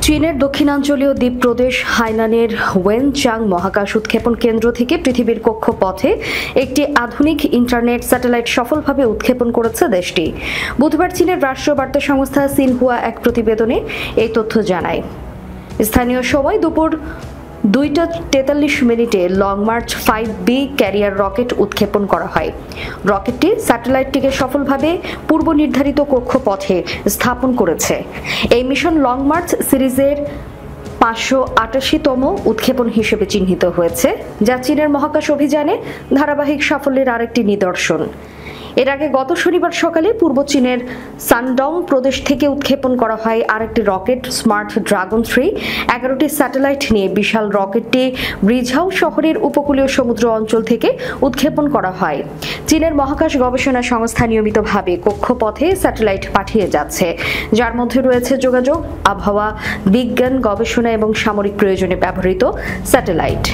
চীনের দক্ষিণাঞ্চলীয় দ্বীপ প্রদেশ হাইনানের ওয়েনচাং মহাকাশ উৎক্ষেপণ কেন্দ্র থেকে পৃথিবীর কক্ষপথে একটি আধুনিক ইন্টারনেট স্যাটেলাইট সফলভাবে উৎক্ষেপণ করেছে দেশটি। বুধবার চীনের রাষ্ট্রীয় বার্তা সংস্থা সিনহুয়া এক প্রতিবেদনে এই তথ্য জানায়। স্থানীয় সময় দুপুর 2:43 long March 5B career rocket উৎক্ষেপণ করা হয়। রকেটটি স্যাটেলাইটটিকে সফলভাবে পূর্ব নির্ধারিত কক্ষপথে স্থাপন করেছে। এই মিশন লং মার্চ সিরিজের 588তম উৎক্ষেপণ হিসেবে চিহ্নিত হয়েছে, যা চীনের মহাকাশ অভিযানে ধারাবাহিক সাফল্যের আরেকটি নিদর্শন। এর আগে গত শনিবার সকালে পূর্ব চীনের সানডং প্রদেশ থেকে উৎক্ষেপণ করা হয় আরেকটি রকেট স্মার্ট ড্রাগন 3। 11টি স্যাটেলাইট নিয়ে বিশাল রকেটটি রিঝাও শহরের উপকূলীয় সমুদ্র অঞ্চল থেকে উৎক্ষেপণ করা হয়। চীনের মহাকাশ গবেষণা সংস্থা নিয়মিতভাবে কক্ষপথে স্যাটেলাইট পাঠিয়ে যাচ্ছে, যার মধ্যে রয়েছে যোগাযোগ, আবহাওয়া, বিজ্ঞান গবেষণা এবং সামরিক প্রয়োজনে ব্যবহৃত স্যাটেলাইট।